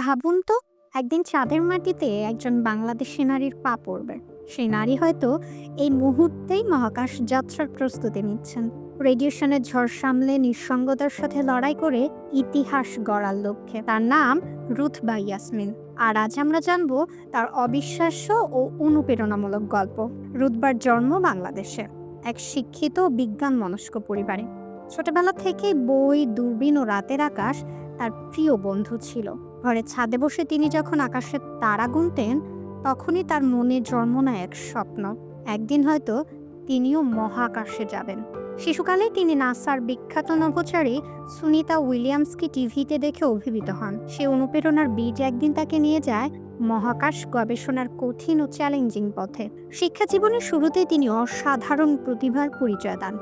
ভাবুন তো, একদিন চাঁদের মাটিতে একজন বাংলাদেশি নারীর পা পড়বে। সেই নারী হয়তো এই মুহূর্তেই মহাকাশ যাত্রার প্রস্তুতি নিচ্ছেন, রেডিয়েশনের ঝড় সামলে নিঃসঙ্গতার সাথে লড়াই করে ইতিহাস গড়ার লক্ষ্যে। তার নাম রুথ বা ইয়াসমিন। আর আজ আমরা জানবো তার অবিশ্বাস্য ও অনুপ্রেরণামূলক গল্প। রুথবার জন্ম বাংলাদেশে, এক শিক্ষিত বিজ্ঞান মনস্ক পরিবারে। ছোটবেলা থেকেই বই, দূরবীন ও রাতের আকাশ তার প্রিয় বন্ধু ছিল। ঘরের ছাদে বসে তিনি যখন আকাশের তারা গুনতেন, তখনই তার মনে জন্ম নেয় এক স্বপ্ন, একদিন হয়তো তিনিও মহাকাশে যাবেন। শিশুকালেই তিনি নাসার বিখ্যাত নভোচারী সুনিতা উইলিয়ামসকে টিভিতে দেখে অভিভূত হন। সে অনুপ্রেরণার বীজ একদিন তাকে নিয়ে যায় মহাকাশ গবেষণার কঠিন ও চ্যালেঞ্জিং পথে। শিক্ষা জীবনের শুরুতেই তিনি অসাধারণ প্রতিভার পরিচয় দেন।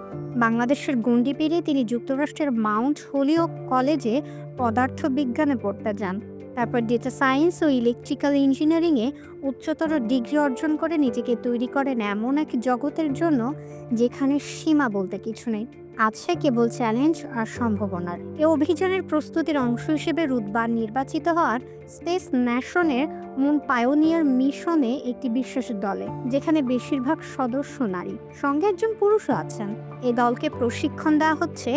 বাংলাদেশের গণ্ডি পেরিয়ে তিনি যুক্তরাষ্ট্রের মাউন্ট হোলিওক কলেজে পদার্থবিজ্ঞানে পড়তে যান। তারপর ডেটা সায়েন্স ও ইলেকট্রিক্যাল ইঞ্জিনিয়ারিংয়ে উচ্চতর ডিগ্রি অর্জন করে নিজেকে তৈরি করেন এমন এক জগতের জন্য যেখানে সীমা বলতে কিছু নেই, আছে কেবল চ্যালেঞ্জ আর সম্ভাবনার। এ অভিযানের প্রস্তুতির অংশ হিসেবে রুথবার নির্বাচিত হওয়ার স্পেস ন্যাশনের মুন পায়োনিয়ার মিশনে একটি বিশেষ দলে, যেখানে বেশিরভাগ সদস্য নারী, সঙ্গে একজন পুরুষও আছেন। এই দলকে প্রশিক্ষণ দেওয়া হচ্ছে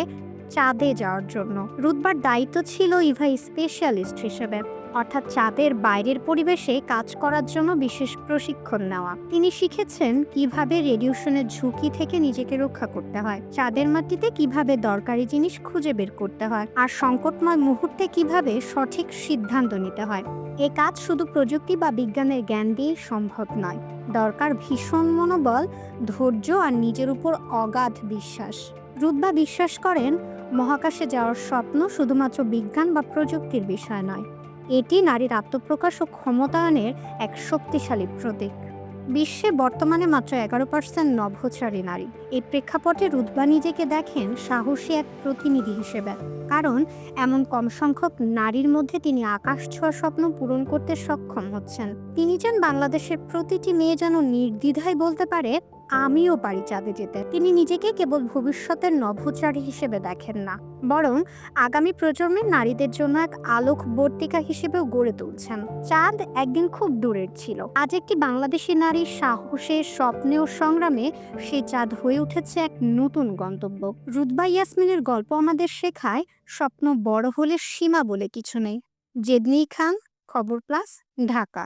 চাঁদে যাওয়ার জন্য। রুথবার দায়িত্ব ছিল ইভা স্পেশালিস্ট হিসেবে, অর্থাৎ চাঁদের বাইরের পরিবেশে কাজ করার জন্য বিশেষ প্রশিক্ষণ নেওয়া। তিনি শিখেছেন কিভাবে রেডিয়েশনের ঝুঁকি থেকে নিজেকে রক্ষা করতে হয়, চাঁদের মাটিতে কিভাবে দরকারি জিনিস খুঁজে বের করতে হয়, আর সংকটময় মুহূর্তে কিভাবে সঠিক সিদ্ধান্ত নিতে হয়। এ কাজ শুধু প্রযুক্তি বা বিজ্ঞানের জ্ঞান দিয়ে সম্ভব নয়, দরকার ভীষণ মনোবল, ধৈর্য আর নিজের উপর অগাধ বিশ্বাস। রুথবা বিশ্বাস করেন মহাকাশে যাওয়ার স্বপ্ন শুধুমাত্র বিজ্ঞান বা প্রযুক্তির বিষয় নয়, এটি নারীর আত্মপ্রকাশ ও ক্ষমতায়নের এক শক্তিশালী প্রতীক। বিশ্বে বর্তমানে মাত্র 11% নভোচারী নারী। এই প্রেক্ষাপটে রুথবা নিজেকে দেখেন সাহসী এক প্রতিনিধি হিসেবে, কারণ এমন কম সংখ্যক নারীর মধ্যে তিনি আকাশ ছোঁয়ার স্বপ্ন পূরণ করতে সক্ষম হচ্ছেন। তিনি চান বাংলাদেশের প্রতিটি মেয়ে যেন নির্দ্বিধায় বলতে পারে, আমিও পারি চাঁদে যেতে। তিনি নিজেকে কেবল ভবিষ্যতের নভোচারী হিসেবে দেখেন না, বরং আগামী প্রজন্মের নারীদের জন্য এক আলোকবর্তিকা হিসেবেও গড়ে তুলছেন। চাঁদ একদিন খুব দূরের ছিল, আজ একটি বাংলাদেশি নারীর সাহসে, স্বপ্নে ও সংগ্রামে সেই চাঁদ হয়ে উঠেছে এক নতুন গন্তব্য। রুথবা ইয়াসমিনের গল্প আমাদের শেখায় স্বপ্ন বড় হলে সীমা বলে কিছু নেই। জেদনি খান, খবর প্লাস, ঢাকা।